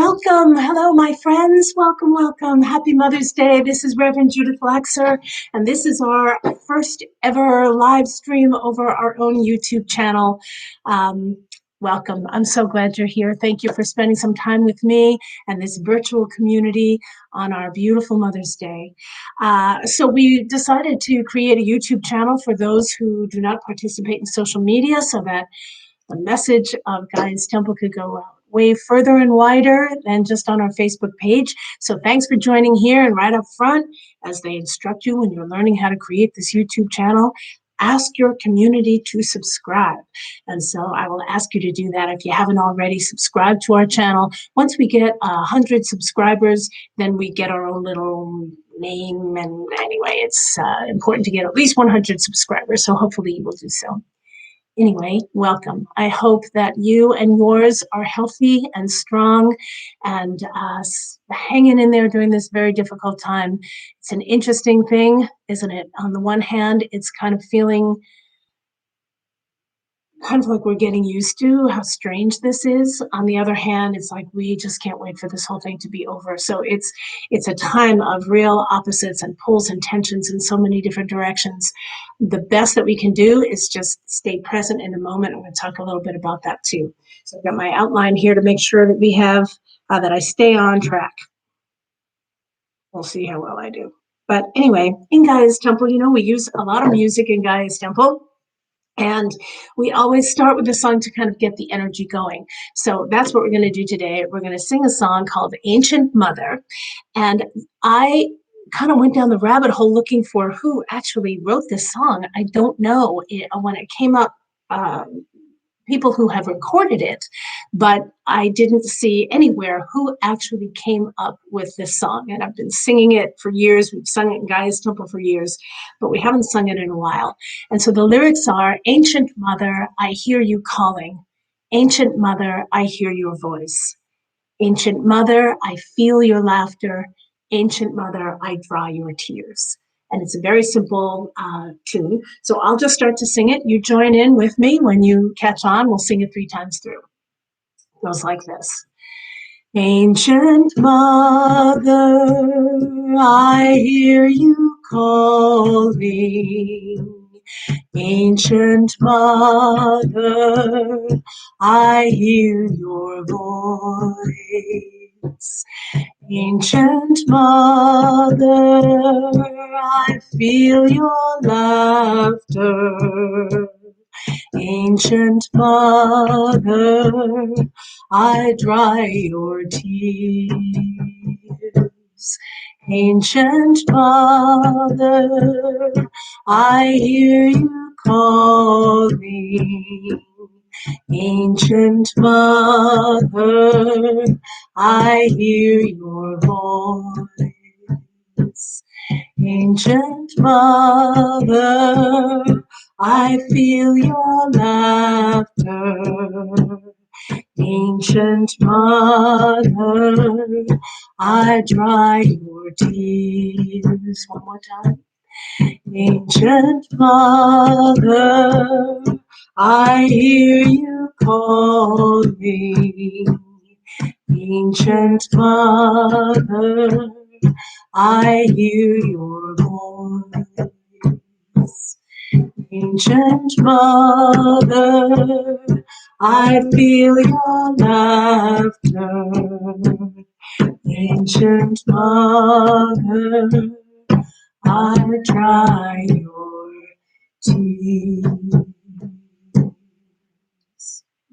Welcome. Hello, my friends. Welcome, welcome. Happy Mother's Day. This is Reverend Judith Laxer, and this is our first ever live stream over our own YouTube channel. Welcome. I'm so glad you're here. Thank you for spending some time with me and this virtual community on our beautiful Mother's Day. So we decided to create a YouTube channel for those who do not participate in social media so that the message of Gaia's Temple could go out way further and wider than just on our Facebook page. So thanks for joining here, and right up front, as they instruct you when you're learning how to create this YouTube channel, ask your community to subscribe. And so I will ask you to do that if you haven't already subscribed to our channel. Once we get 100 subscribers, then we get our own little name. And anyway, it's important to get at least 100 subscribers. So hopefully you will do so. Anyway, welcome. I hope that you and yours are healthy and strong and hanging in there during this very difficult time. It's an interesting thing, isn't it? On the one hand, it's kind of feeling like we're getting used to how strange this is. On the other hand, it's like we just can't wait for this whole thing to be over. So it's a time of real opposites and pulls and tensions in so many different directions. The best that we can do is just stay present in the moment. I'm going to talk a little bit about that too. So I've got my outline here to make sure that we have, that I stay on track. We'll see how well I do. But anyway, in Gaia's Temple, we use a lot of music in Gaia's Temple. And we always start with a song to kind of get the energy going. So that's what we're going to do today. We're going to sing a song called Ancient Mother. And I kind of went down the rabbit hole looking for who actually wrote this song. I don't know when it came up, people who have recorded it, but I didn't see anywhere who actually came up with this song. And I've been singing it for years. We've sung it in Gaia's Temple for years, but we haven't sung it in a while. And so the lyrics are, Ancient Mother, I hear you calling. Ancient Mother, I hear your voice. Ancient Mother, I feel your laughter. Ancient Mother, I dry your tears. And it's a very simple tune. So I'll just start to sing it. You join in with me. When you catch on, we'll sing it 3 times through. It goes like this. Ancient Mother, I hear you calling. Ancient Mother, I hear your voice. Ancient Mother, I feel your laughter. Ancient Mother, I dry your tears. Ancient Mother, I hear you calling. Ancient Mother, I hear your voice. Ancient Mother, I feel your laughter. Ancient Mother, I dry your tears. One more time. Ancient Mother, I hear you calling. Ancient Mother, I hear your voice. Ancient Mother, I feel your laughter. Ancient Mother, I dry your tears.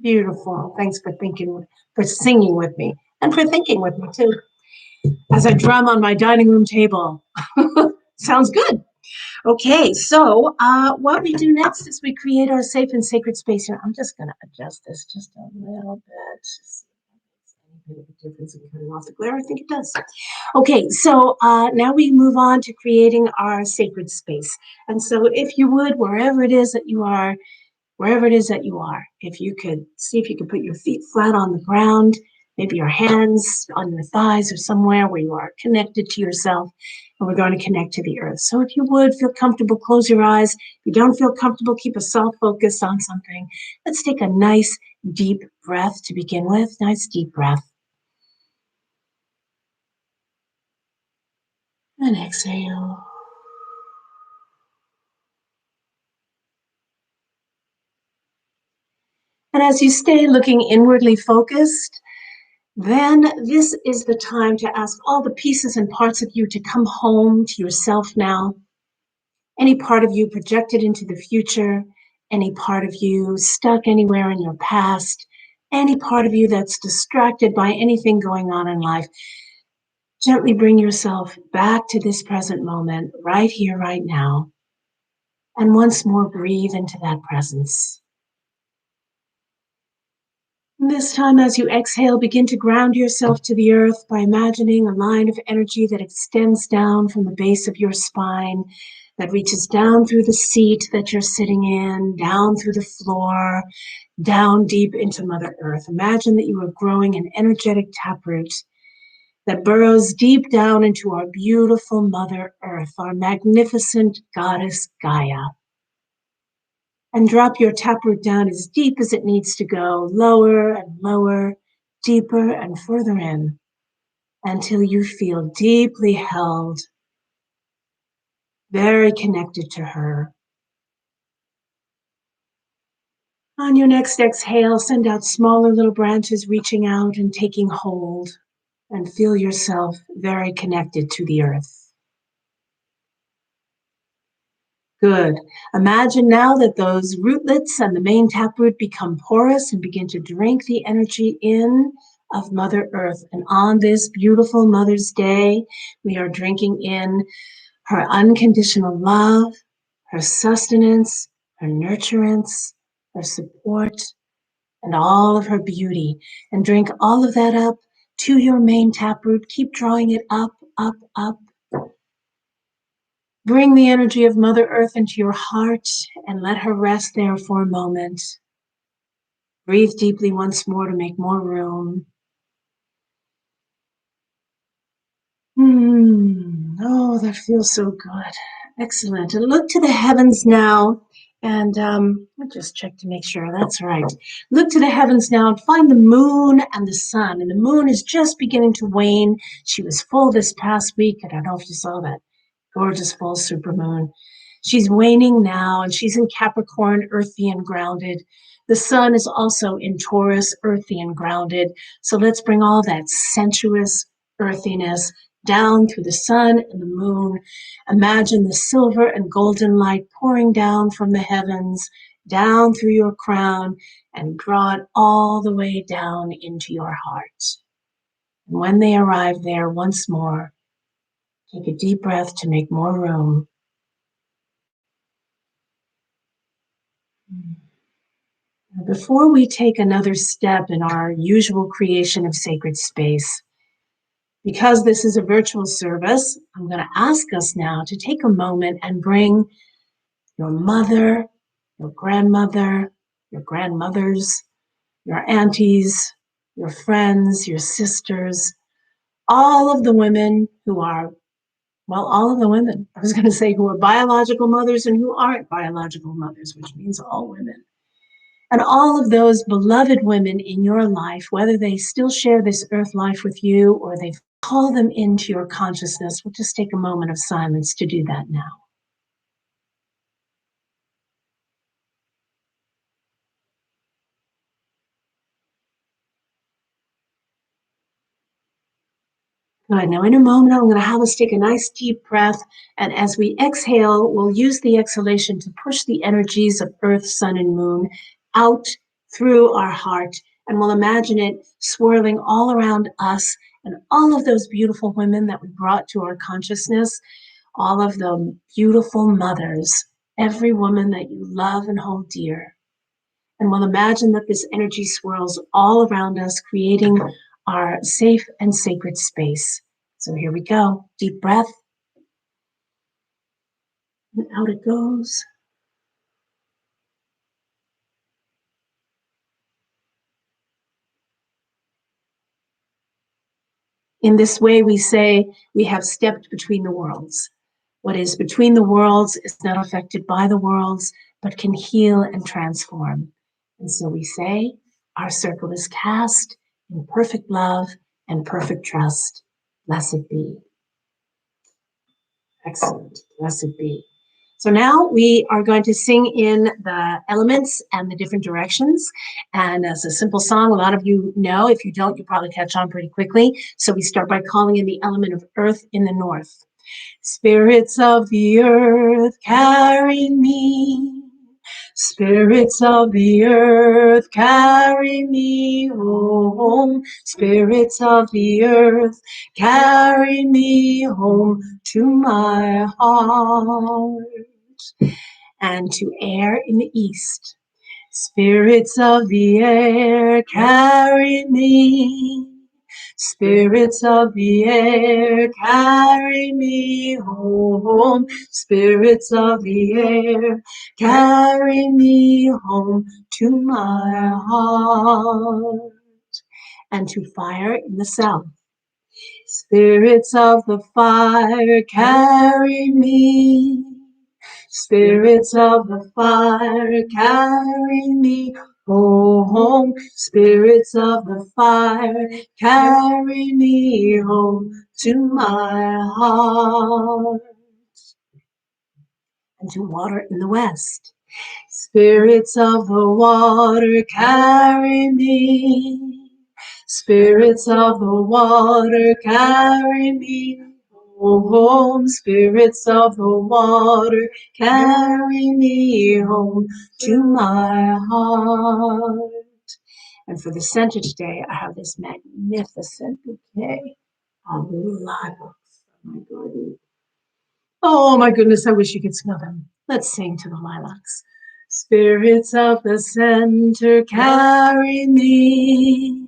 Beautiful. Thanks for singing with me, and for thinking with me too, as I drum on my dining room table. Sounds good. Okay, so what we do next is we create our safe and sacred space here. I'm just going to adjust this just a little bit. Just see if there's any bit of a difference in cutting off the glare. I think it does. Okay, so now we move on to creating our sacred space. And so if you would, wherever it is that you are, if you could see if you could put your feet flat on the ground, maybe your hands on your thighs or somewhere where you are connected to yourself, and we're going to connect to the earth. So if you would feel comfortable, close your eyes. If you don't feel comfortable, keep a soft focus on something. Let's take a nice deep breath to begin with. Nice deep breath. And exhale. And as you stay looking inwardly focused, then this is the time to ask all the pieces and parts of you to come home to yourself now. Any part of you projected into the future, any part of you stuck anywhere in your past, any part of you that's distracted by anything going on in life, gently bring yourself back to this present moment, right here, right now. And once more, breathe into that presence. This time, as you exhale, begin to ground yourself to the earth by imagining a line of energy that extends down from the base of your spine, that reaches down through the seat that you're sitting in, down through the floor, down deep into Mother Earth. Imagine that you are growing an energetic taproot that burrows deep down into our beautiful Mother Earth, our magnificent goddess Gaia. And drop your taproot down as deep as it needs to go, lower and lower, deeper and further in, until you feel deeply held, very connected to her. On your next exhale, send out smaller little branches reaching out and taking hold, and feel yourself very connected to the earth. Good. Imagine now that those rootlets and the main taproot become porous and begin to drink the energy in of Mother Earth. And on this beautiful Mother's Day, we are drinking in her unconditional love, her sustenance, her nurturance, her support, and all of her beauty. And drink all of that up to your main taproot. Keep drawing it up, up, up. Bring the energy of Mother Earth into your heart and let her rest there for a moment. Breathe deeply once more to make more room. Oh, that feels so good. Excellent. And look to the heavens now. And I'll just check to make sure that's right. Look to the heavens now and find the moon and the sun. And the moon is just beginning to wane. She was full this past week. I don't know if you saw that. Gorgeous full supermoon. She's waning now, and she's in Capricorn, earthy and grounded. The sun is also in Taurus, earthy and grounded. So let's bring all that sensuous earthiness down through the sun and the moon. Imagine the silver and golden light pouring down from the heavens, down through your crown, and draw it all the way down into your heart. And when they arrive there once more, take a deep breath to make more room. Before we take another step in our usual creation of sacred space, because this is a virtual service, I'm going to ask us now to take a moment and bring your mother, your grandmother, your grandmothers, your aunties, your friends, your sisters, all of the women who are, well, all of the women, I was going to say who are biological mothers and who aren't biological mothers, which means all women. And all of those beloved women in your life, whether they still share this earth life with you or they've called them into your consciousness, we'll just take a moment of silence to do that now. Good. Now, in a moment, I'm going to have us take a nice deep breath. And as we exhale, we'll use the exhalation to push the energies of earth, sun, and moon out through our heart. And we'll imagine it swirling all around us and all of those beautiful women that we brought to our consciousness, all of the beautiful mothers, every woman that you love and hold dear. And we'll imagine that this energy swirls all around us, creating our safe and sacred space. So here we go. Deep breath. And out it goes. In this way, we say we have stepped between the worlds. What is between the worlds is not affected by the worlds, but can heal and transform. And so we say, our circle is cast in perfect love and perfect trust. Blessed be. Excellent. Blessed be. So now we are going to sing in the elements and the different directions. And as a simple song, a lot of you know. If you don't, you'll probably catch on pretty quickly. So we start by calling in the element of earth in the north. Spirits of the earth, carry me. Spirits of the earth, carry me home. Spirits of the earth, carry me home to my heart. And to air in the east. Spirits of the air, carry me. Spirits of the air, carry me home. Spirits of the air, carry me home to my heart. And to fire in the south. Spirits of the fire, carry me. Spirits of the fire, carry me home. Spirits of the fire, carry me home to my heart. And to water in the west. Spirits of the water, carry me. Spirits of the water, carry me home. Spirits of the water, carry me home to my heart. And for the center today, I have this magnificent bouquet of lilacs from my garden. Oh my goodness, I wish you could smell them. Let's sing to the lilacs. Spirits of the center, carry me.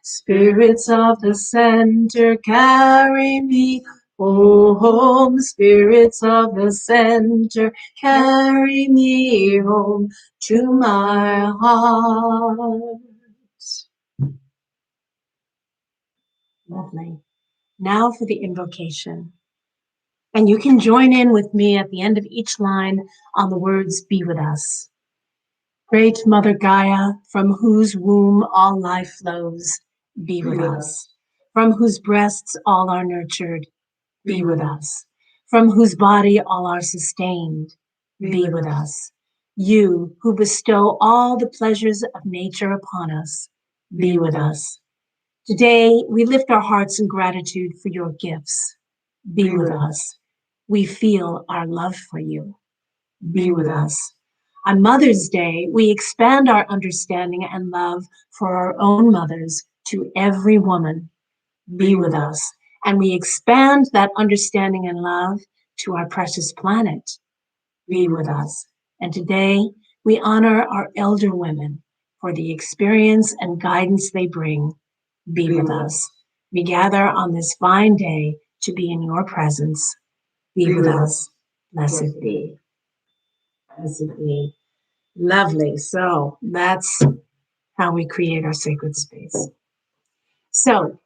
Spirits of the center, carry me home. Spirits of the center, carry me home to my heart. Lovely. Now for the invocation. And you can join in with me at the end of each line on the words, be with us. Great Mother Gaia, from whose womb all life flows, be with us. From whose breasts all are nurtured, be with us. From whose body all are sustained, be with us. You who bestow all the pleasures of nature upon us, be with us. Today, we lift our hearts in gratitude for your gifts. Be with us. We feel our love for you. Be with us. On Mother's Day, we expand our understanding and love for our own mothers to every woman. Be with us. And we expand that understanding and love to our precious planet. Be with us. And today, we honor our elder women for the experience and guidance they bring. Be with us. We gather on this fine day to be in your presence. Be with us. Blessed be. Blessed be. Lovely. So that's how we create our sacred space. So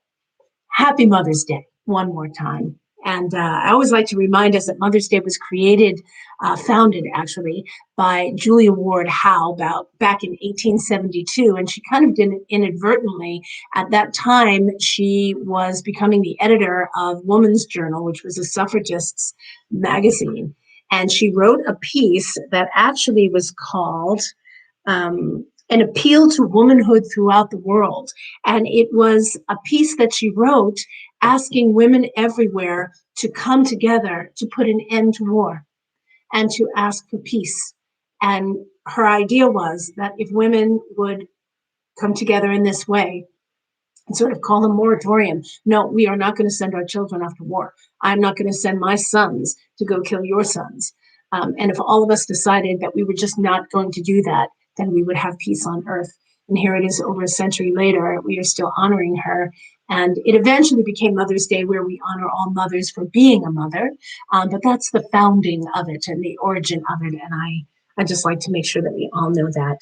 happy Mother's Day one more time. And I always like to remind us that Mother's Day was founded actually, by Julia Ward Howe back in 1872. And she kind of did it inadvertently. At that time, she was becoming the editor of Woman's Journal, which was a suffragists magazine. And she wrote a piece that actually was called an appeal to womanhood throughout the world. And it was a piece that she wrote asking women everywhere to come together to put an end to war and to ask for peace. And her idea was that if women would come together in this way and sort of call a moratorium, no, we are not going to send our children off to war. I'm not going to send my sons to go kill your sons. And if all of us decided that we were just not going to do that, then we would have peace on earth. And here it is over a century later, we are still honoring her. And it eventually became Mother's Day, where we honor all mothers for being a mother. But that's the founding of it and the origin of it. And I just like to make sure that we all know that.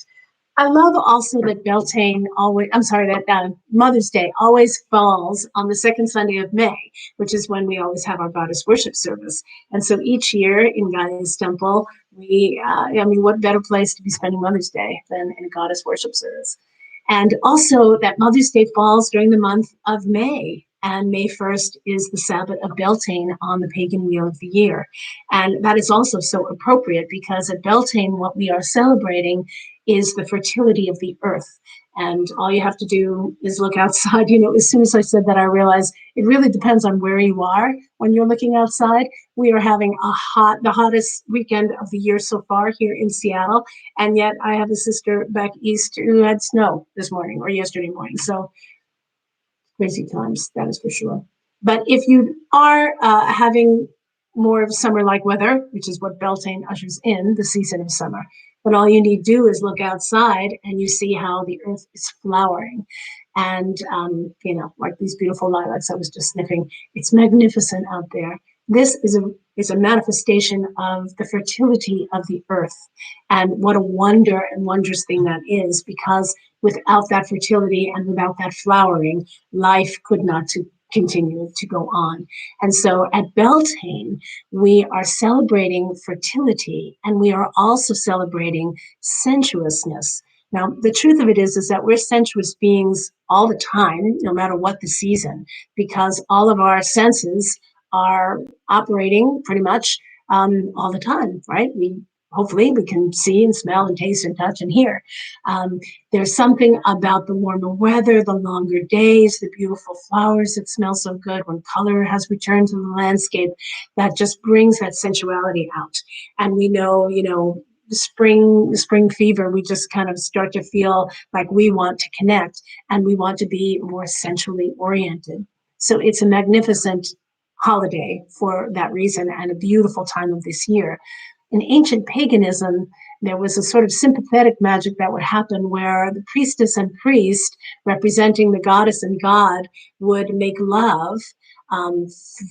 I love also that Mother's Day always falls on the second Sunday of May, which is when we always have our goddess worship service. And so each year in Gaia's temple, what better place to be spending Mother's Day than in a goddess worship service? And also that Mother's Day falls during the month of May. and May 1st is the Sabbath of Beltane on the pagan wheel of the year. And that is also so appropriate because at Beltane, what we are celebrating is the fertility of the earth. And all you have to do is look outside. As soon as I said that, I realized it really depends on where you are when you're looking outside. We are having the hottest weekend of the year so far here in Seattle. And yet I have a sister back east who had snow this morning or yesterday morning. So crazy times, that is for sure. But if you are having more of summer-like weather, which is what Beltane ushers in, the season of summer, but all you need to do is look outside and you see how the earth is flowering. And, like these beautiful lilacs I was just sniffing, it's magnificent out there. This is a manifestation of the fertility of the earth. And what a wonder and wondrous thing that is, because without that fertility and without that flowering, life could not continue to go on. And so at Beltane, we are celebrating fertility and we are also celebrating sensuousness. Now, the truth of it is that we're sensuous beings all the time, no matter what the season, because all of our senses are operating pretty much all the time, right? Hopefully we can see and smell and taste and touch and hear. There's something about the warmer weather, the longer days, the beautiful flowers that smell so good when color has returned to the landscape, that just brings that sensuality out. And we know, the spring fever, we just kind of start to feel like we want to connect and we want to be more sensually oriented. So it's a magnificent holiday for that reason and a beautiful time of this year. In ancient paganism, there was a sort of sympathetic magic that would happen where the priestess and priest, representing the goddess and god, would make love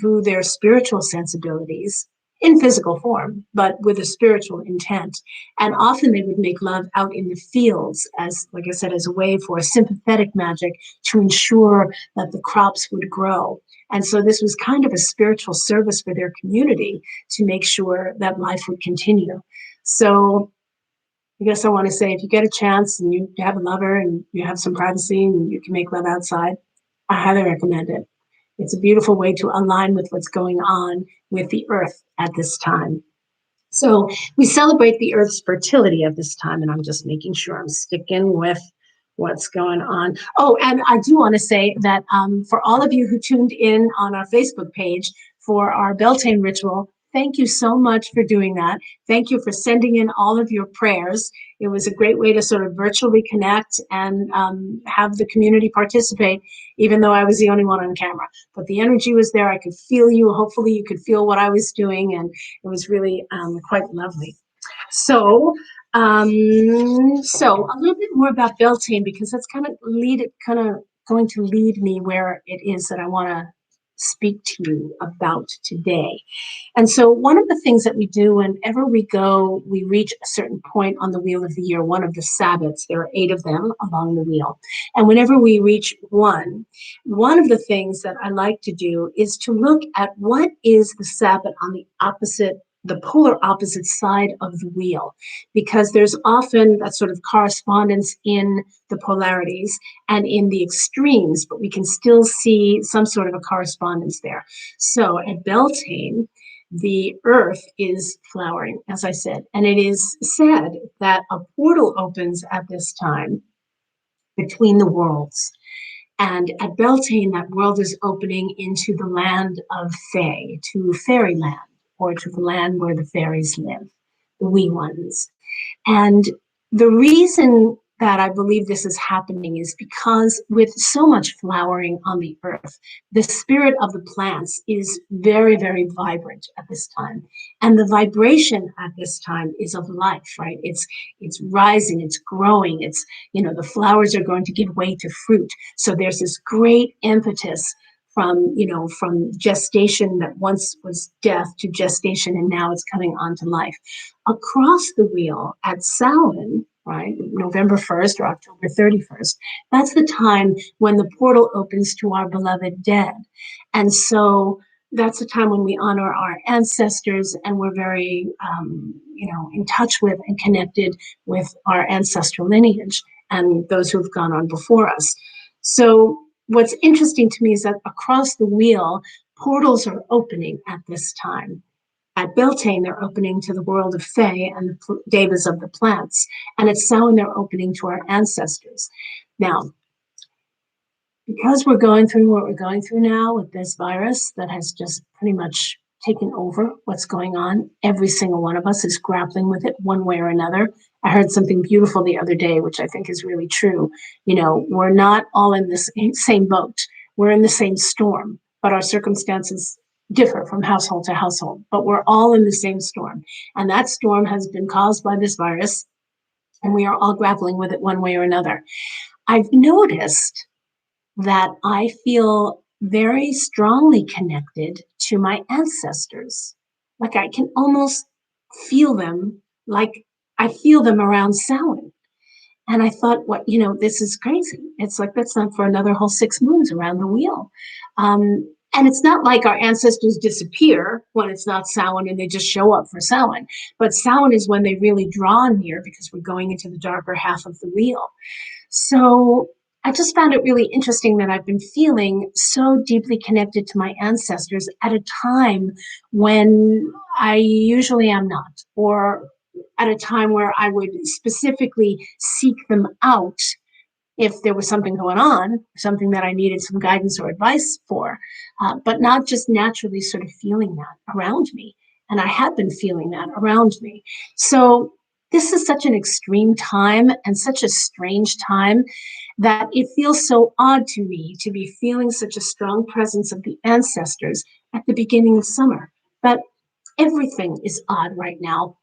through their spiritual sensibilities in physical form, but with a spiritual intent. And often they would make love out in the fields, as, like I said, as a way for a sympathetic magic to ensure that the crops would grow. And so this was kind of a spiritual service for their community to make sure that life would continue. So I guess I want to say, if you get a chance and you have a lover and you have some privacy and you can make love outside, I highly recommend it. It's a beautiful way to align with what's going on with the earth at this time. So we celebrate the earth's fertility at this time, and I'm just making sure I'm sticking with what's going on. Oh, and I do want to say that for all of you who tuned in on our Facebook page for our Beltane ritual, thank you so much for doing that. Thank you for sending in all of your prayers. It was a great way to sort of virtually connect and have the community participate, even though I was the only one on camera. But the energy was there. I could feel you. Hopefully you could feel what I was doing, and it was really quite lovely. So a little bit more about Beltane, because that's kind of going to lead me where it is that I want to speak to you about today. And so one of the things that we do whenever we reach a certain point on the wheel of the year, one of the Sabbats, there are 8 of them along the wheel. And whenever we reach one of the things that I like to do is to look at what is the Sabbat on the polar opposite side of the wheel, because there's often that sort of correspondence in the polarities and in the extremes, but we can still see some sort of a correspondence there. So at Beltane, the earth is flowering, as I said, and it is said that a portal opens at this time between the worlds. And at Beltane, that world is opening into the land of Fae, to fairyland, or to the land where the fairies live, the wee ones. And the reason that I believe this is happening is because with so much flowering on the earth, the spirit of the plants is very, very vibrant at this time. And the vibration at this time is of life, right? It's rising, it's growing, the flowers are going to give way to fruit. So there's this great impetus from gestation that once was death to gestation, and now it's coming on to life. Across the wheel at Samhain, right, November 1st or October 31st, that's the time when the portal opens to our beloved dead. And so that's the time when we honor our ancestors, and we're very, in touch with and connected with our ancestral lineage and those who've gone on before us. So what's interesting to me is that across the wheel, portals are opening at this time. At Beltane, they're opening to the world of Fae and the devas of the plants. And at Samhain, they're opening to our ancestors. Now, because we're going through what we're going through now with this virus that has just pretty much taken over what's going on, every single one of us is grappling with it one way or another. I heard something beautiful the other day, which I think is really true. You know, we're not all in this same boat. We're in the same storm, but our circumstances differ from household to household, but we're all in the same storm. And that storm has been caused by this virus, and we are all grappling with it one way or another. I've noticed that I feel very strongly connected to my ancestors. Like I can almost feel them, like I feel them around Samhain. And I thought, what, this is crazy. It's like, that's not for another whole 6 moons around the wheel. And it's not like our ancestors disappear when it's not Samhain and they just show up for Samhain. But Samhain is when they really draw near because we're going into the darker half of the wheel. So I just found it really interesting that I've been feeling so deeply connected to my ancestors at a time when I usually am not, or at a time where I would specifically seek them out if there was something going on, something that I needed some guidance or advice for, but not just naturally sort of feeling that around me. And I have been feeling that around me. So this is such an extreme time and such a strange time that it feels so odd to me to be feeling such a strong presence of the ancestors at the beginning of summer. But everything is odd right now.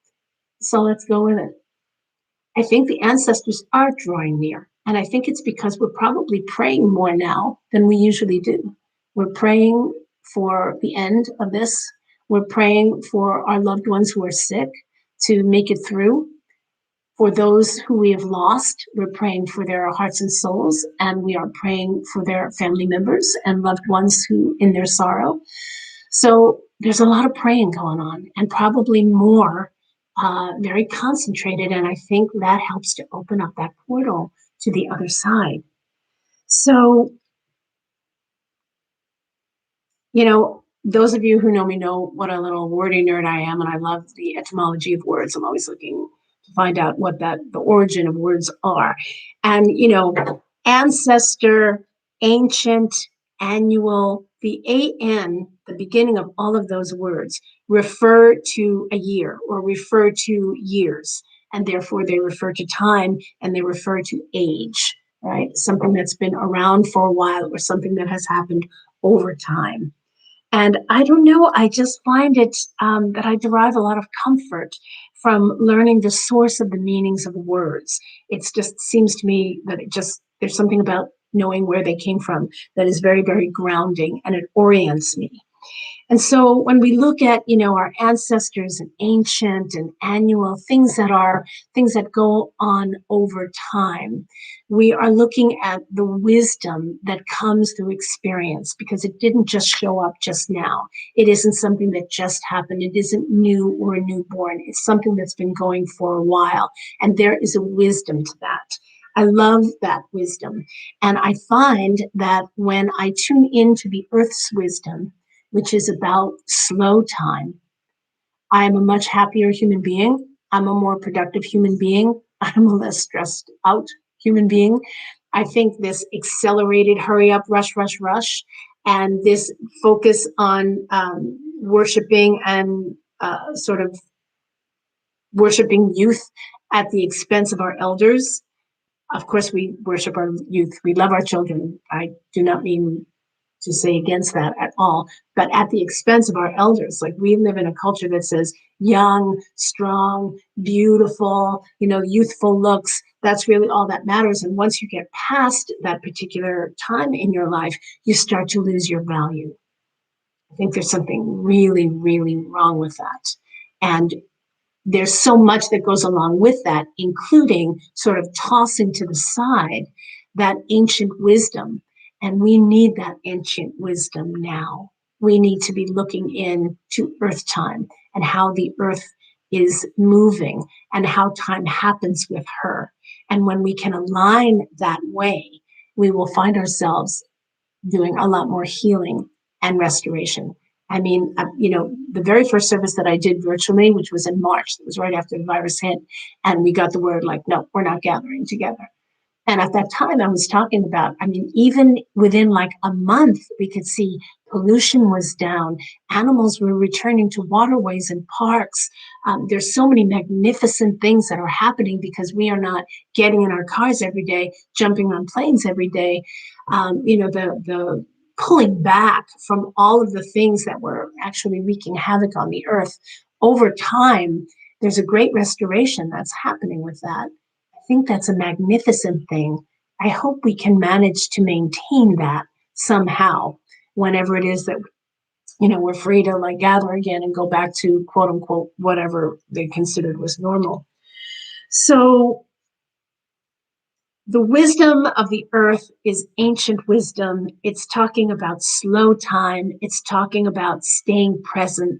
So let's go with it. I think the ancestors are drawing near. And I think it's because we're probably praying more now than we usually do. We're praying for the end of this. We're praying for our loved ones who are sick to make it through. For those who we have lost, we're praying for their hearts and souls, and we are praying for their family members and loved ones who in their sorrow. So there's a lot of praying going on, and probably more very concentrated. And I think that helps to open up that portal to the other side. So, those of you who know me know what a little wordy nerd I am, and I love the etymology of words. I'm always looking to find out what the origin of words are. And, ancestor, ancient, annual, the AN, the beginning of all of those words, refer to a year or refer to years. And therefore they refer to time and they refer to age, right? Something that's been around for a while or something that has happened over time. And I don't know, I just find it that I derive a lot of comfort from learning the source of the meanings of words. It just seems to me that there's something about knowing where they came from that is very, very grounding, and it orients me. And so when we look at, our ancestors and ancient and annual things that go on over time, we are looking at the wisdom that comes through experience, because it didn't just show up just now. It isn't something that just happened. It isn't new or a newborn. It's something that's been going for a while. And there is a wisdom to that. I love that wisdom. And I find that when I tune into the earth's wisdom, which is about slow time, I am a much happier human being. I'm a more productive human being. I'm a less stressed out human being. I think this accelerated hurry up, rush, rush, rush, and this focus on worshiping and sort of worshiping youth at the expense of our elders. Of course, we worship our youth. We love our children. I do not mean to say against that at all, but at the expense of our elders. Like, we live in a culture that says young, strong, beautiful, youthful looks. That's really all that matters. And once you get past that particular time in your life, you start to lose your value. I think there's something really, really wrong with that. And there's so much that goes along with that, including sort of tossing to the side that ancient wisdom. And we need that ancient wisdom now. We need to be looking into earth time and how the earth is moving and how time happens with her. And when we can align that way, we will find ourselves doing a lot more healing and restoration. I mean, the very first service that I did virtually, which was in March, it was right after the virus hit, and we got the word like, no, we're not gathering together. And at that time, I was talking about, I mean, even within like a month, we could see pollution was down. Animals were returning to waterways and parks. There's so many magnificent things that are happening because we are not getting in our cars every day, jumping on planes every day. The pulling back from all of the things that were actually wreaking havoc on the earth over time. There's a great restoration that's happening with that. I think that's a magnificent thing. I hope we can manage to maintain that somehow whenever it is that we're free to like gather again and go back to quote unquote whatever they considered was normal. So the wisdom of the earth is ancient wisdom. It's talking about slow time. It's talking about staying present.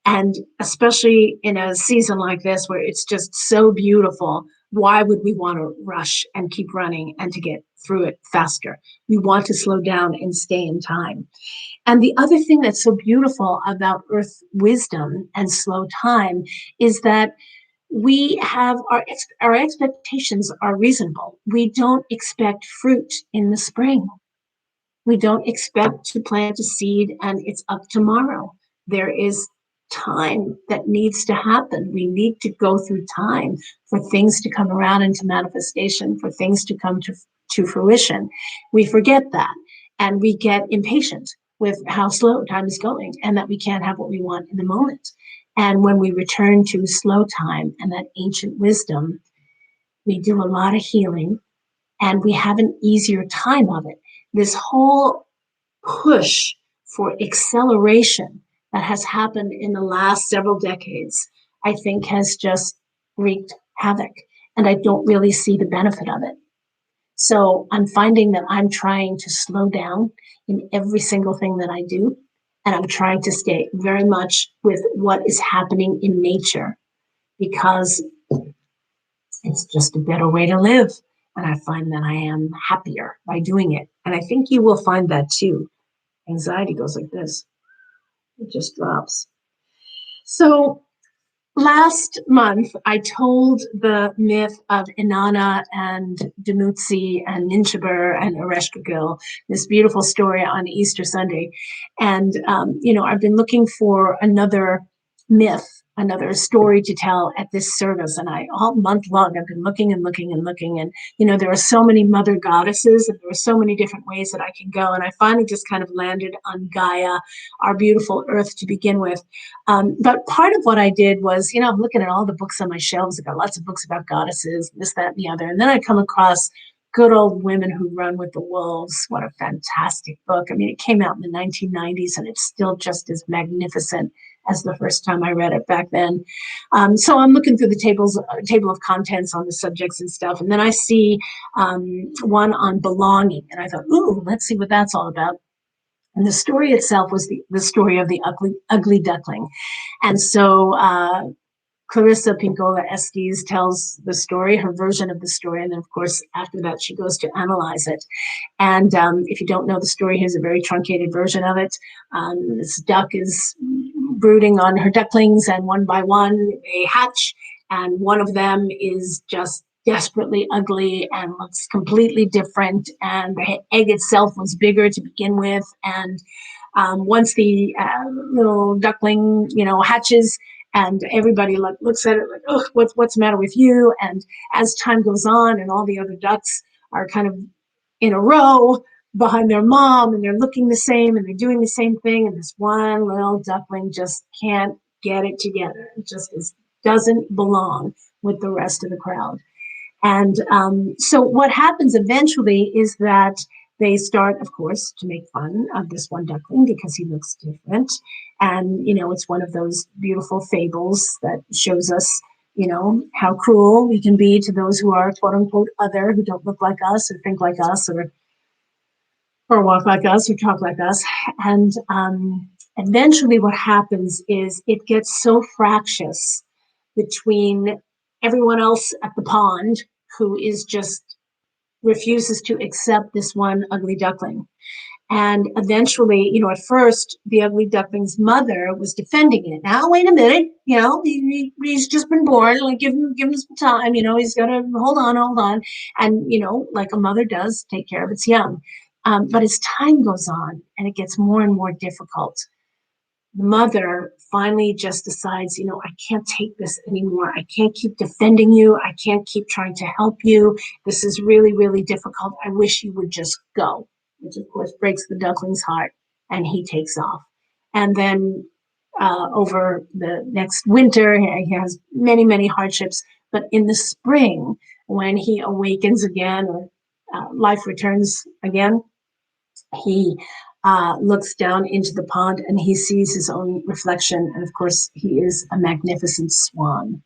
And especially in a season like this where it's just so beautiful, why would we want to rush and keep running and to get through it faster? We want to slow down and stay in time. And the other thing that's so beautiful about earth wisdom and slow time is that we have our expectations are reasonable. We don't expect fruit in the spring. We don't expect to plant a seed and it's up tomorrow. There is time that needs to happen. We need to go through time for things to come around into manifestation, for things to come to fruition. We forget that and we get impatient with how slow time is going and that we can't have what we want in the moment. And when we return to slow time and that ancient wisdom, we do a lot of healing and we have an easier time of it. This whole push for acceleration that has happened in the last several decades, I think has just wreaked havoc. And I don't really see the benefit of it. So I'm finding that I'm trying to slow down in every single thing that I do. And I'm trying to stay very much with what is happening in nature because it's just a better way to live. And I find that I am happier by doing it. And I think you will find that too. Anxiety goes like this. It just drops. So last month, I told the myth of Inanna and Dumuzi and Ninshibur and Ereshkigal, this beautiful story on Easter Sunday. And, I've been looking for another myth, another story to tell at this service. And all month long, I've been looking and looking and looking. And, there are so many mother goddesses and there are so many different ways that I can go. And I finally just kind of landed on Gaia, our beautiful earth to begin with. But part of what I did was, I'm looking at all the books on my shelves. I've got lots of books about goddesses, this, that, and the other. And then I come across Good Old Women Who Run with the Wolves. What a fantastic book. I mean, it came out in the 1990s and it's still just as magnificent as the first time I read it back then. So I'm looking through the table of contents on the subjects and stuff. And then I see one on belonging. And I thought, ooh, let's see what that's all about. And the story itself was the story of the ugly duckling. And so Clarissa Pinkola Estes tells the story, her version of the story. And then, of course, after that, she goes to analyze it. And if you don't know the story, here's a very truncated version of it. This duck is brooding on her ducklings, and one by one, they hatch. And one of them is just desperately ugly and looks completely different. And the egg itself was bigger to begin with. And once the little duckling, hatches, and everybody looks at it like, oh, what's the matter with you? And as time goes on and all the other ducks are kind of in a row behind their mom and they're looking the same and they're doing the same thing. And this one little duckling just can't get it together. It just doesn't belong with the rest of the crowd. And so what happens eventually is that they start, of course, to make fun of this one duckling because he looks different. And, it's one of those beautiful fables that shows us, how cruel we can be to those who are, quote unquote, other, who don't look like us or think like us or walk like us or talk like us. And eventually what happens is it gets so fractious between everyone else at the pond who is just refuses to accept this one ugly duckling. And eventually, at first, the ugly duckling's mother was defending it. Now, wait a minute, he's just been born. Like, give him some time. He's got to hold on, and like a mother does, take care of its young. But as time goes on, and it gets more and more difficult, the mother finally just decides, I can't take this anymore. I can't keep defending you. I can't keep trying to help you. This is really, really difficult. I wish you would just go, which of course breaks the duckling's heart, and he takes off. And then over the next winter, he has many, many hardships. But in the spring, when he awakens again, or life returns again, he looks down into the pond and he sees his own reflection. And of course, he is a magnificent swan.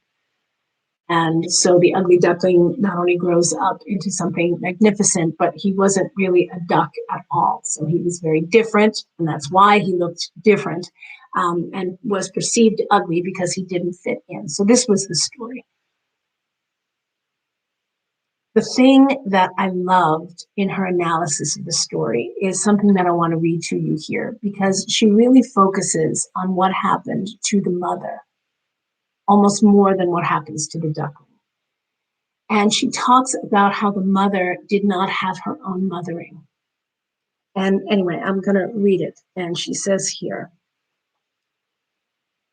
And so the ugly duckling not only grows up into something magnificent, but he wasn't really a duck at all. So he was very different, and that's why he looked different, and was perceived ugly because he didn't fit in. So this was the story. The thing that I loved in her analysis of the story is something that I want to read to you here, because she really focuses on what happened to the mother, almost more than what happens to the duckling. And she talks about how the mother did not have her own mothering. And anyway, I'm going to read it. And she says here,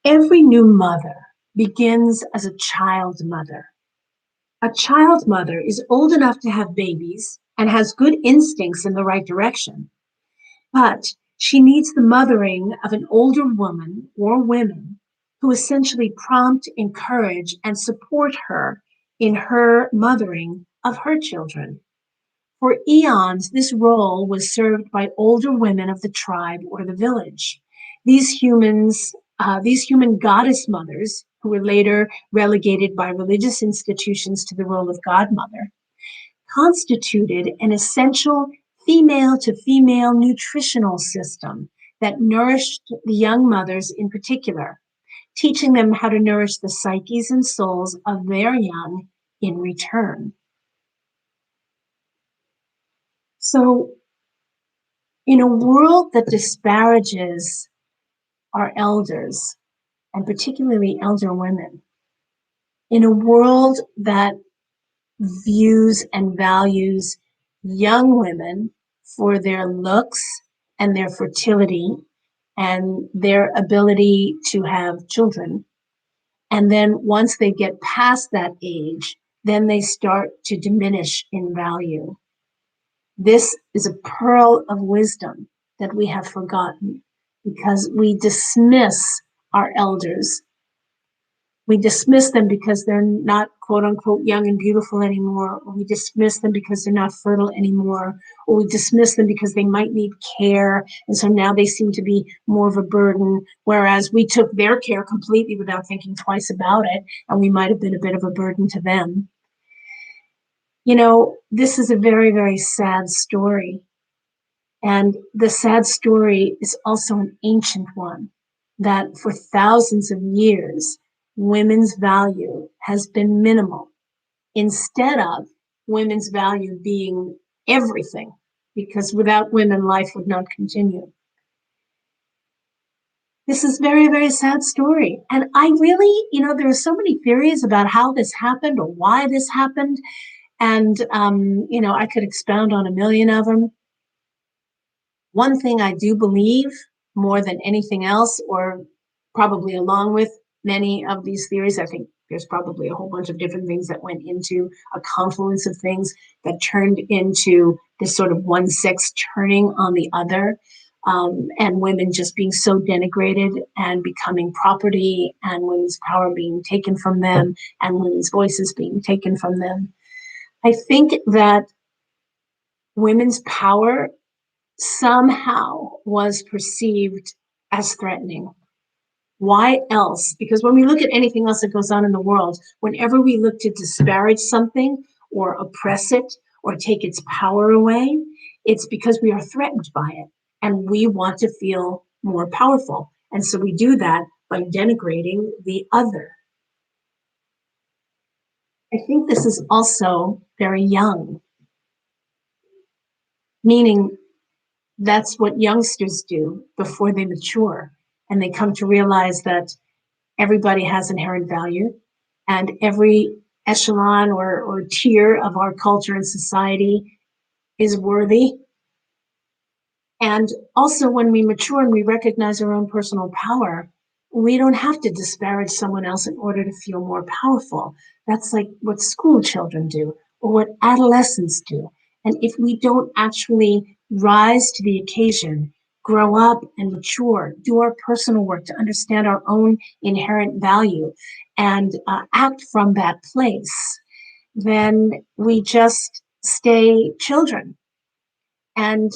every new mother begins as a child mother. A child mother is old enough to have babies and has good instincts in the right direction, but she needs the mothering of an older woman or women who essentially prompt, encourage, and support her in her mothering of her children. For eons, this role was served by older women of the tribe or the village. These human goddess mothers, who were later relegated by religious institutions to the role of godmother, constituted an essential female to female nutritional system that nourished the young mothers in particular, teaching them how to nourish the psyches and souls of their young in return. So, in a world that disparages our elders, and particularly elder women, in a world that views and values young women for their looks and their fertility and their ability to have children, and then once they get past that age, then they start to diminish in value. This is a pearl of wisdom that we have forgotten because we dismiss our elders. We dismiss them because they're not, quote unquote, young and beautiful anymore, or we dismiss them because they're not fertile anymore, or we dismiss them because they might need care, and so now they seem to be more of a burden, whereas we took their care completely without thinking twice about it, and we might have been a bit of a burden to them. This is a very, very sad story. And the sad story is also an ancient one, that for thousands of years, women's value has been minimal, instead of women's value being everything, because without women, life would not continue. This is a very, very sad story. And I really, there are so many theories about how this happened or why this happened. And, I could expound on a million of them. One thing I do believe more than anything else, or probably along with many of these theories, I think there's probably a whole bunch of different things that went into a confluence of things that turned into this sort of one sex turning on the other, and women just being so denigrated and becoming property, and women's power being taken from them, and women's voices being taken from them. I think that women's power somehow was perceived as threatening. Why else? Because when we look at anything else that goes on in the world, whenever we look to disparage something or oppress it or take its power away, it's because we are threatened by it and we want to feel more powerful. And so we do that by denigrating the other. I think this is also very young, meaning That's what youngsters do before they mature. And they come to realize that everybody has inherent value, and every echelon or tier of our culture and society is worthy. And also, when we mature and we recognize our own personal power, we don't have to disparage someone else in order to feel more powerful. That's like what school children do or what adolescents do. And if we don't actually rise to the occasion, grow up and mature, do our personal work to understand our own inherent value and act from that place, then we just stay children. And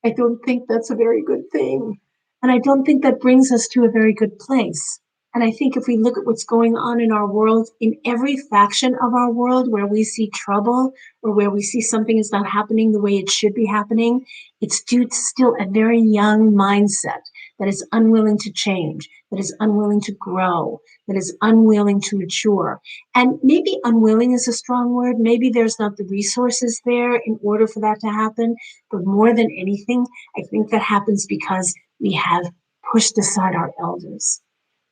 I don't think that's a very good thing. And I don't think that brings us to a very good place. And I think if we look at what's going on in our world, in every faction of our world where we see trouble or where we see something is not happening the way it should be happening, it's due to still a very young mindset that is unwilling to change, that is unwilling to grow, that is unwilling to mature. And maybe unwilling is a strong word. Maybe there's not the resources there in order for that to happen. But more than anything, I think that happens because we have pushed aside our elders.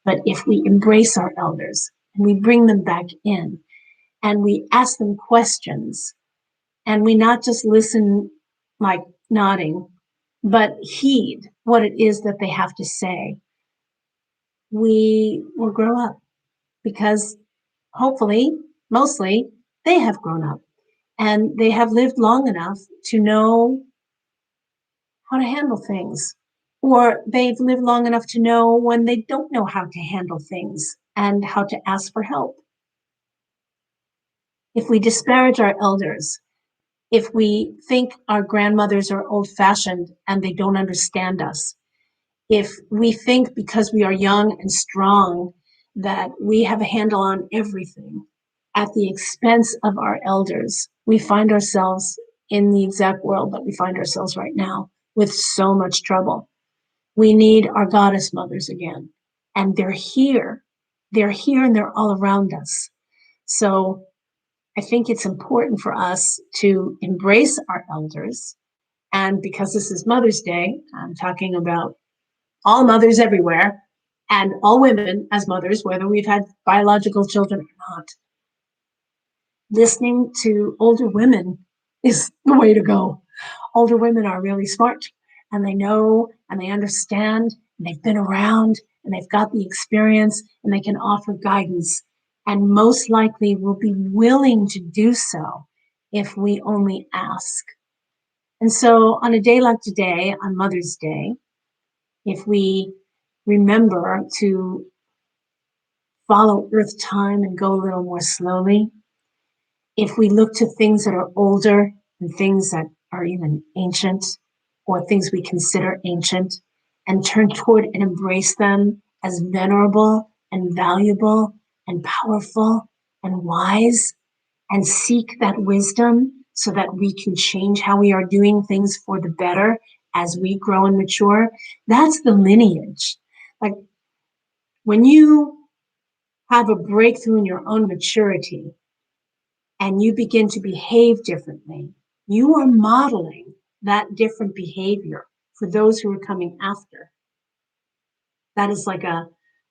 But if we embrace our elders and we bring them back in and we ask them questions and we not just listen like nodding, but heed what it is that they have to say, we will grow up because hopefully, mostly, they have grown up and they have lived long enough to know how to handle things. Or they've lived long enough to know when they don't know how to handle things and how to ask for help. If we disparage our elders, if we think our grandmothers are old fashioned and they don't understand us, if we think because we are young and strong that we have a handle on everything at the expense of our elders, we find ourselves in the exact world that we find ourselves right now with so much trouble. We need our goddess mothers again. And they're here. They're here and they're all around us. So I think it's important for us to embrace our elders. And because this is Mother's Day, I'm talking about all mothers everywhere and all women as mothers, whether we've had biological children or not. Listening to older women is the way to go. Older women are really smart and they know and they understand and they've been around and they've got the experience and they can offer guidance and most likely will be willing to do so if we only ask. And so on a day like today, on Mother's Day, if we remember to follow Earth time and go a little more slowly, if we look to things that are older and things that are even ancient or things we consider ancient and turn toward and embrace them as venerable and valuable and powerful and wise and seek that wisdom so that we can change how we are doing things for the better as we grow and mature, that's the lineage. Like when you have a breakthrough in your own maturity, and you begin to behave differently, you are modeling that different behavior for those who are coming after. That is like a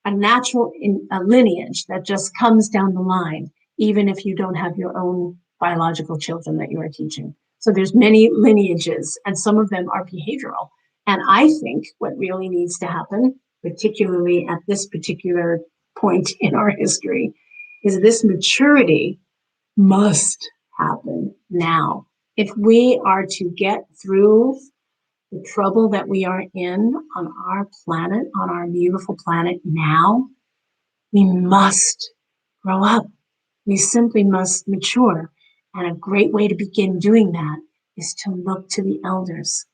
natural a lineage that just comes down the line, even if you don't have your own biological children that you are teaching. So there's many lineages, and some of them are behavioral. And I think what really needs to happen, particularly at this particular point in our history, is this maturity must happen now. If we are to get through the trouble that we are in on our planet, on our beautiful planet now, we must grow up. We simply must mature. And a great way to begin doing that is to look to the elders.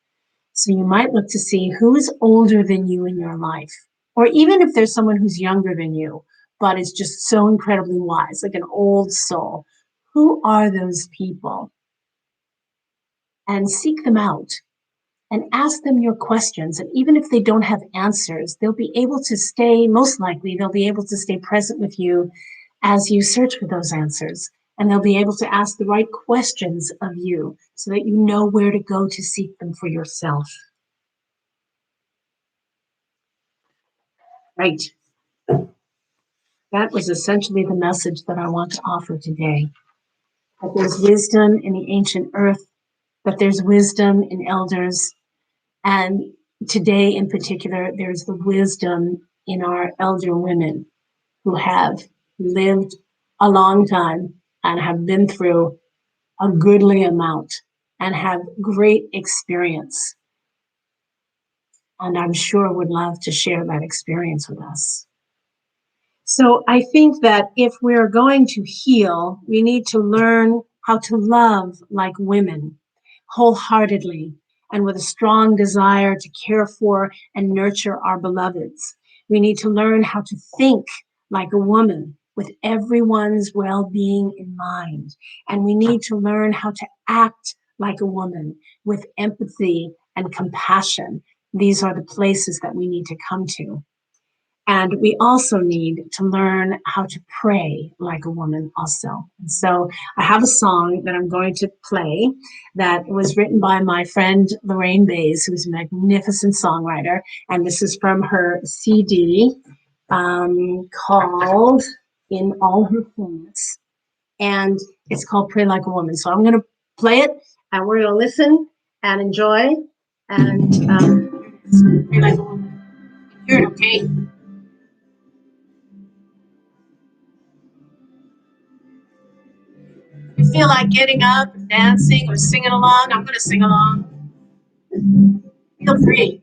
So you might look to see who is older than you in your life, or even if there's someone who's younger than you, but is just so incredibly wise, like an old soul. Who are those people? And seek them out and ask them your questions. And even if they don't have answers, they'll be able to stay, most likely, they'll be able to stay present with you as you search for those answers and they'll be able to ask the right questions of you so that you know where to go to seek them for yourself. Right. That was essentially the message that I want to offer today. That there's wisdom in the ancient earth, that there's wisdom in elders, and today in particular, there's the wisdom in our elder women who have lived a long time and have been through a goodly amount and have great experience. And I'm sure would love to share that experience with us. So I think that if we're going to heal, we need to learn how to love like women, wholeheartedly, and with a strong desire to care for and nurture our beloveds. We need to learn how to think like a woman with everyone's well-being in mind. And we need to learn how to act like a woman with empathy and compassion. These are the places that we need to come to. And we also need to learn how to pray like a woman also. And so I have a song that I'm going to play that was written by my friend Lorraine Bays, who's a magnificent songwriter. And this is from her CD called In All Her Fullness. And it's called Pray Like a Woman. So I'm going to play it and we're going to listen and enjoy and pray like a woman. Hear it, okay? You feel like getting up and dancing or singing along, I'm going to sing along. Feel free.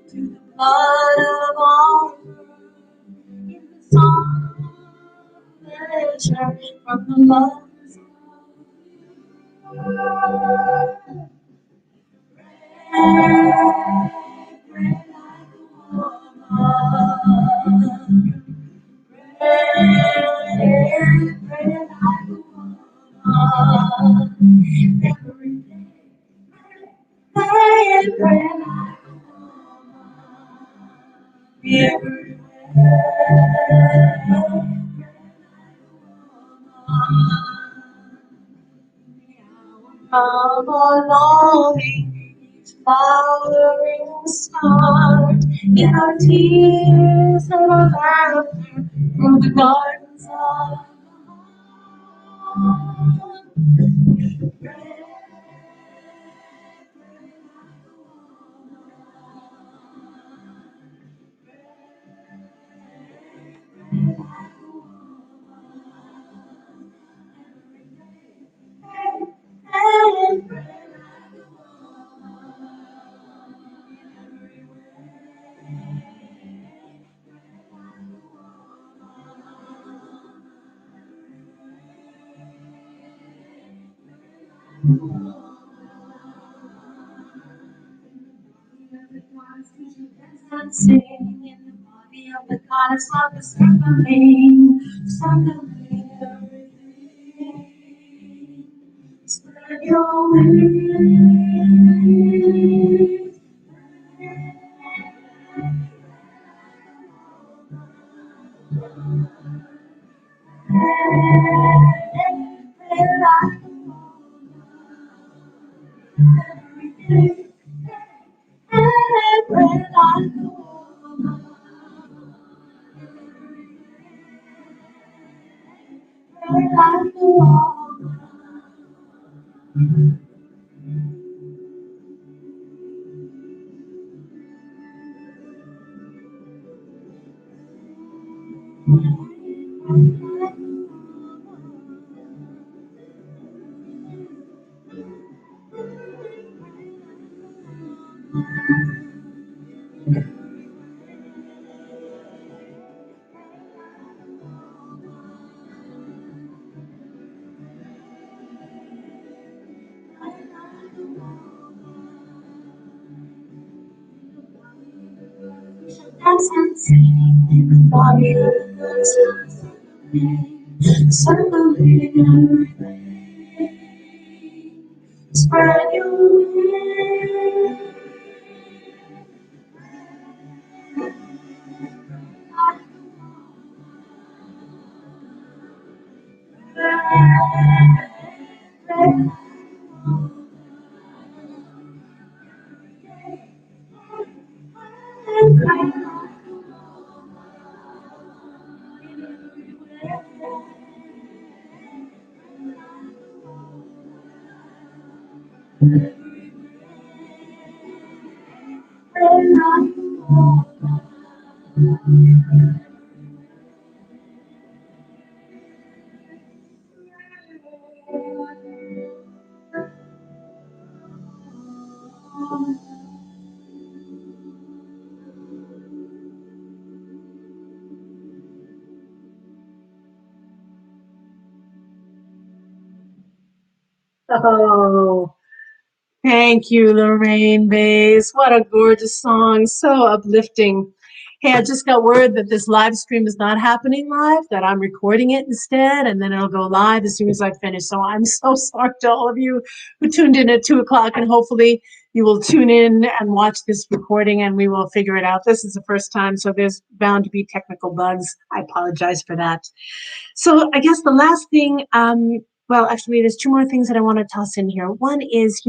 To the blood of all in the song pleasure from the lungs of our longing, each flowering star, in our tears and our laughter, through the gardens of singing in the body of the goddess of the circling, everything. Spread your wings. Dance unseen in the body of the celebrating every day. Spread your wings. Oh, thank you, Lorraine Bays. What a gorgeous song. So uplifting. Hey, I just got word that this live stream is not happening live, that I'm recording it instead, and then it'll go live as soon as I finish. So I'm so sorry to all of you who tuned in at 2 o'clock, and hopefully you will tune in and watch this recording and we will figure it out. This is the first time, so there's bound to be technical bugs. I apologize for that. So I guess the last thing, well, actually, there's two more things that I want to toss in here. One is,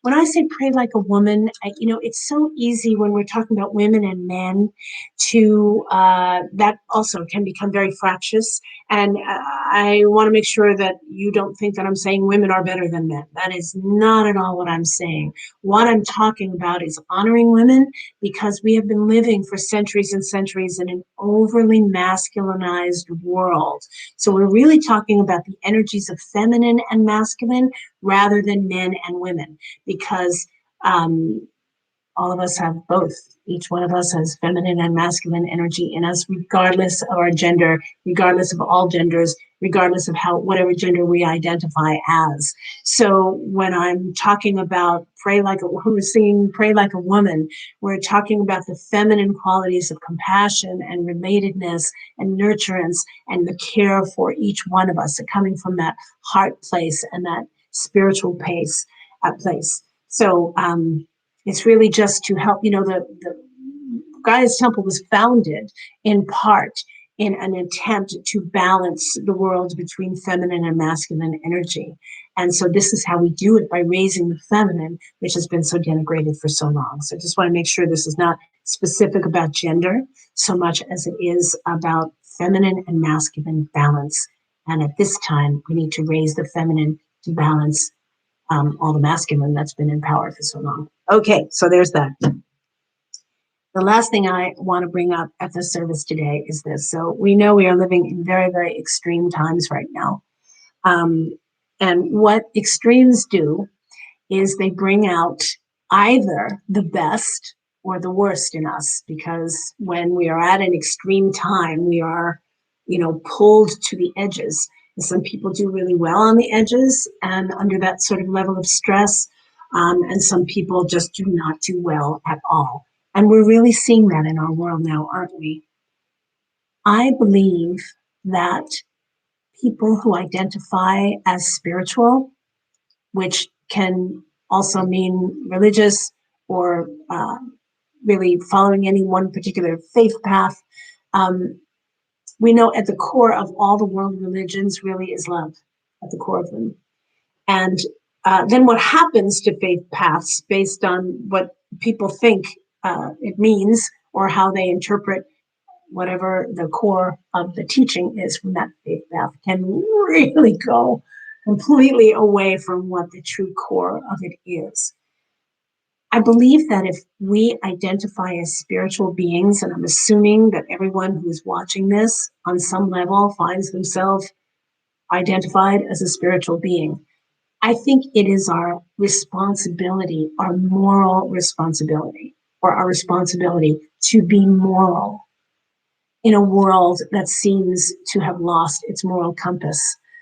when I say pray like a woman, it's so easy when we're talking about women and men to, that also can become very fractious. And I want to make sure that you don't think that I'm saying women are better than men. That is not at all what I'm saying. What I'm talking about is honoring women because we have been living for centuries and centuries in an overly masculinized world. So we're really talking about the energies of feminine and masculine rather than men and women, because all of us have both. Each one of us has feminine and masculine energy in us, regardless of our gender, regardless of all genders, regardless of whatever gender we identify as. So when I'm talking about who's singing Pray Like a Woman, we're talking about the feminine qualities of compassion and relatedness and nurturance and the care for each one of us, coming from that heart place and that spiritual place. So it's really just to help, the Gaia's temple was founded in part in an attempt to balance the world between feminine and masculine energy. And so this is how we do it, by raising the feminine, which has been so denigrated for so long. So I just want to make sure this is not specific about gender so much as it is about feminine and masculine balance. And at this time, we need to raise the feminine to balance all the masculine that's been in power for so long. Okay, so there's that. The last thing I want to bring up at the service today is this. So we know we are living in very, very extreme times right now. And what extremes do is they bring out either the best or the worst in us, because when we are at an extreme time, we are, pulled to the edges. And some people do really well on the edges and under that sort of level of stress, and some people just do not do well at all. And we're really seeing that in our world now, aren't we? I believe that people who identify as spiritual, which can also mean religious or really following any one particular faith path. We know at the core of all the world religions really is love, at the core of them. And then what happens to faith paths based on what people think it means or how they interpret whatever the core of the teaching is from that faith path can really go completely away from what the true core of it is. I believe that if we identify as spiritual beings, and I'm assuming that everyone who's watching this on some level finds themselves identified as a spiritual being, I think it is our responsibility, our moral responsibility, or our responsibility to be moral in a world that seems to have lost its moral compass.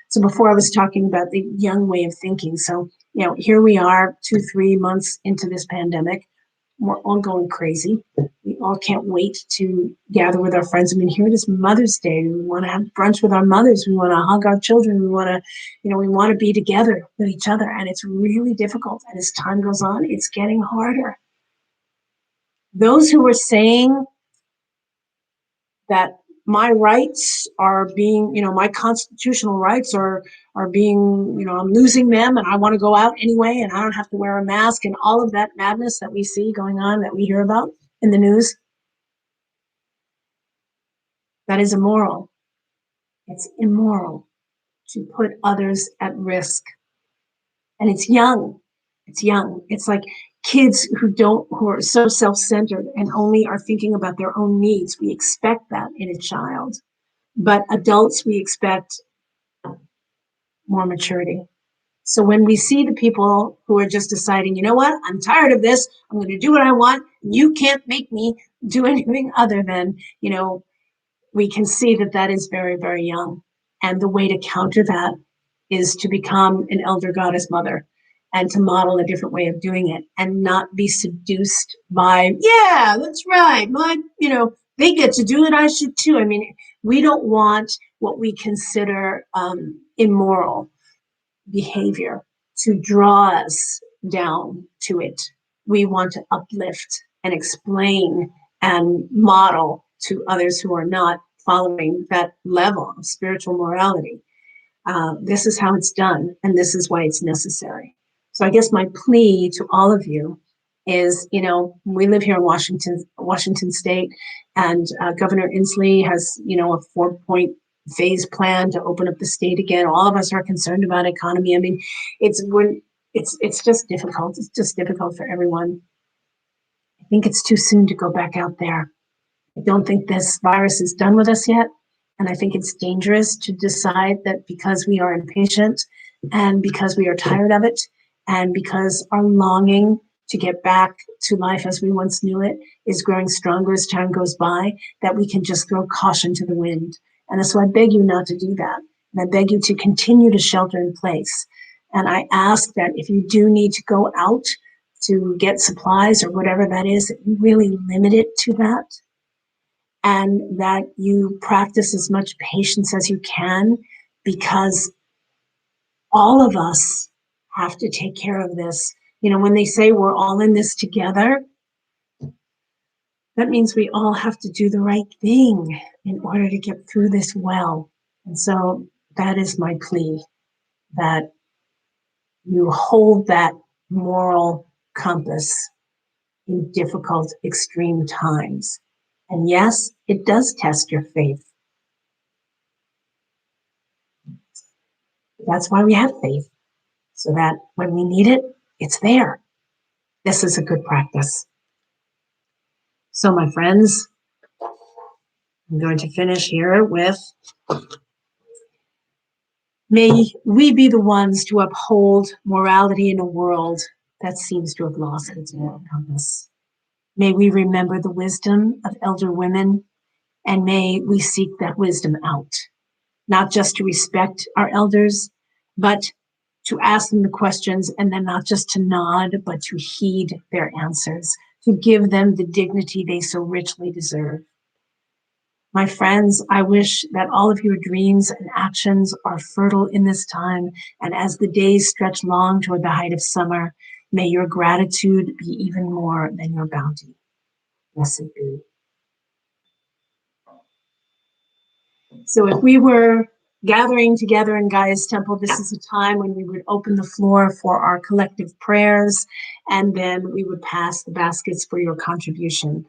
So before I was talking about the young way of thinking. So, here we are 2-3 months into this pandemic. we're all going crazy. We all can't wait to gather with our friends. I mean, here it is Mother's Day. We want to have brunch with our mothers. We want to hug our children. We want to, we want to be together with each other. And it's really difficult. And as time goes on, it's getting harder. Those who are saying that my rights are being, my constitutional rights are being, I'm losing them and I want to go out anyway and I don't have to wear a mask and all of that madness that we see going on, that we hear about in the news, that is immoral. It's immoral to put others at risk. And it's young. It's young. It's like kids who are so self-centered and only are thinking about their own needs. We expect that in a child. But adults, we expect more maturity. So when we see the people who are just deciding, you know what, I'm tired of this, I'm going to do what I want, you can't make me do anything other than, we can see that that is very, very young. And the way to counter that is to become an elder goddess mother and to model a different way of doing it and not be seduced by, yeah, that's right, they get to do it, I should too. I mean, we don't want what we consider immoral behavior to draw us down to it. We want to uplift and explain and model to others who are not following that level of spiritual morality. This is how it's done, and this is why it's necessary. So I guess my plea to all of you is, we live here in Washington State, and Governor Inslee has, a 4-point phase plan to open up the state again. All of us are concerned about economy. I mean, it's just difficult. It's just difficult for everyone. I think it's too soon to go back out there. I don't think this virus is done with us yet. And I think it's dangerous to decide that because we are impatient and because we are tired of it and because our longing to get back to life as we once knew it is growing stronger as time goes by, that we can just throw caution to the wind. And so I beg you not to do that. And I beg you to continue to shelter in place. And I ask that if you do need to go out to get supplies or whatever that is, that you really limit it to that. And that you practice as much patience as you can, because all of us have to take care of this. When they say we're all in this together, that means we all have to do the right thing in order to get through this well. And so that is my plea, that you hold that moral compass in difficult, extreme times. And yes, it does test your faith. That's why we have faith, so that when we need it, it's there. This is a good practice. So, my friends, I'm going to finish here with, may we be the ones to uphold morality in a world that seems to have lost its moral compass. May we remember the wisdom of elder women, and may we seek that wisdom out, not just to respect our elders, but to ask them the questions, and then not just to nod, but to heed their answers, to give them the dignity they so richly deserve. My friends, I wish that all of your dreams and actions are fertile in this time, and as the days stretch long toward the height of summer, may your gratitude be even more than your bounty. Blessed be. So if we were gathering together in Gaia's temple, this is a time when we would open the floor for our collective prayers, and then we would pass the baskets for your contribution.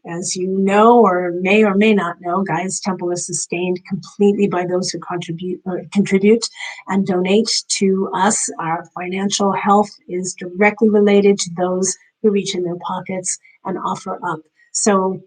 As you know, or may not know, Gaia's temple is sustained completely by those who contribute and donate to us. Our financial health is directly related to those who reach in their pockets and offer up. So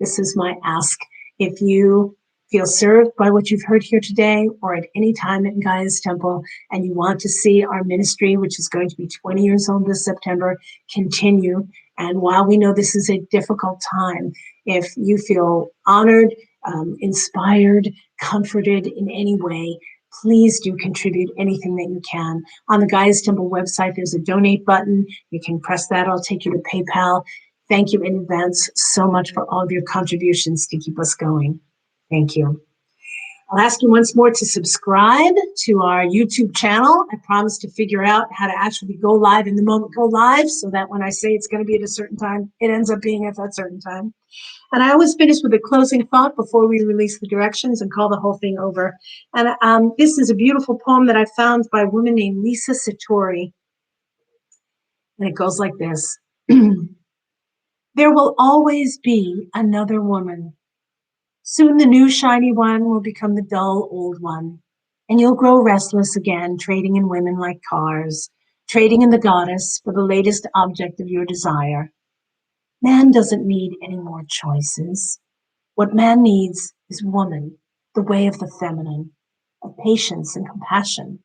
this is my ask. If you feel served by what you've heard here today, or at any time in Gaia's temple, and you want to see our ministry, which is going to be 20 years old this September, continue. And while we know this is a difficult time, if you feel honored, inspired, comforted in any way, please do contribute anything that you can. On the Gaia's Temple website, there's a donate button. You can press that. It'll take you to PayPal. Thank you in advance so much for all of your contributions to keep us going. Thank you. I'll ask you once more to subscribe to our YouTube channel. I promise to figure out how to actually go live in the moment, go live, so that when I say it's going to be at a certain time, it ends up being at that certain time. And I always finish with a closing thought before we release the directions and call the whole thing over. And this is a beautiful poem that I found by a woman named Lisa Satori. And it goes like this. There will always be another woman. Soon the new shiny one will become the dull old one. And you'll grow restless again, trading in women like cars, trading in the goddess for the latest object of your desire. Man doesn't need any more choices. What man needs is woman, the way of the feminine, of patience and compassion,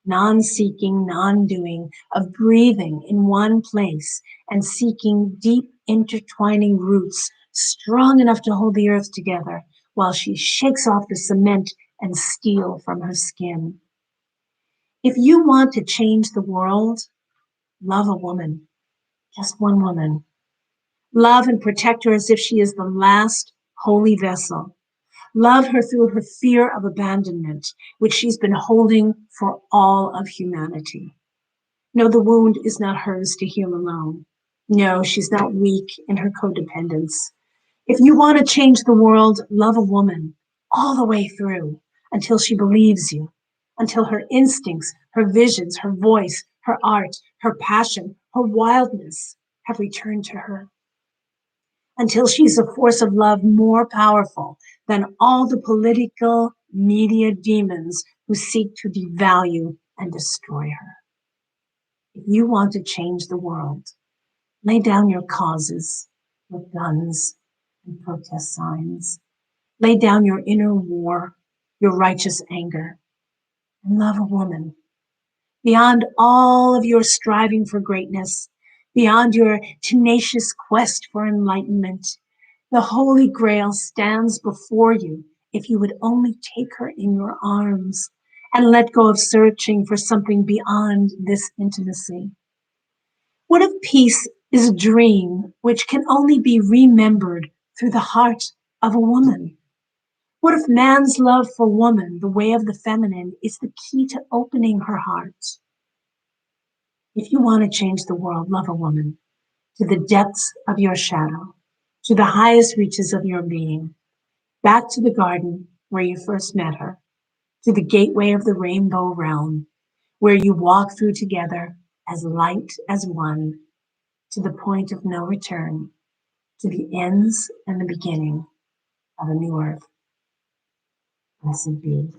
non-seeking, non-doing, of breathing in one place and seeking deep intertwining roots strong enough to hold the earth together while she shakes off the cement and steel from her skin. If you want to change the world, love a woman, just one woman. Love and protect her as if she is the last holy vessel. Love her through her fear of abandonment, which she's been holding for all of humanity. No, the wound is not hers to heal alone. No, she's not weak in her codependence. If you want to change the world, love a woman all the way through until she believes you, until her instincts, her visions, her voice, her art, her passion, her wildness have returned to her. Until she's a force of love more powerful than all the political media demons who seek to devalue and destroy her. If you want to change the world, lay down your causes with guns and protest signs. Lay down your inner war, your righteous anger, and love a woman. Beyond all of your striving for greatness, beyond your tenacious quest for enlightenment, the Holy Grail stands before you if you would only take her in your arms and let go of searching for something beyond this intimacy. What if peace is a dream which can only be remembered through the heart of a woman? What if man's love for woman, the way of the feminine, is the key to opening her heart? If you want to change the world, love a woman to the depths of your shadow, to the highest reaches of your being, back to the garden where you first met her, to the gateway of the rainbow realm, where you walk through together as light as one, to the point of no return, to the ends and the beginning of a new earth. Blessed be.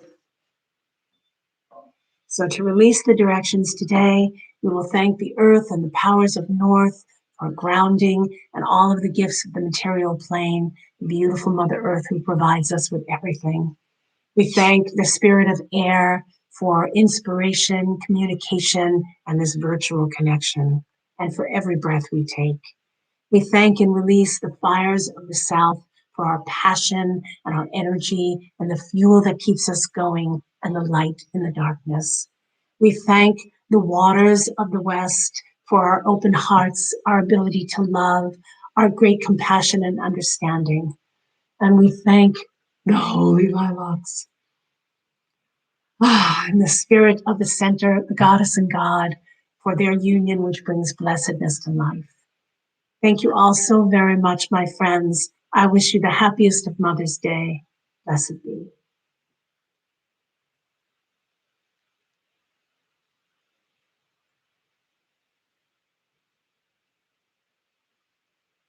So to release the directions today, we will thank the earth and the powers of north for grounding and all of the gifts of the material plane, the beautiful Mother Earth who provides us with everything. We thank the spirit of air for inspiration, communication, and this virtual connection, and for every breath we take. We thank and release the fires of the South for our passion and our energy and the fuel that keeps us going and the light in the darkness. We thank the waters of the West for our open hearts, our ability to love, our great compassion and understanding. And we thank the holy lilacs and the spirit of the center, the goddess and God, for their union which brings blessedness to life. Thank you all so very much, my friends. I wish you the happiest of Mother's Day. Blessed be.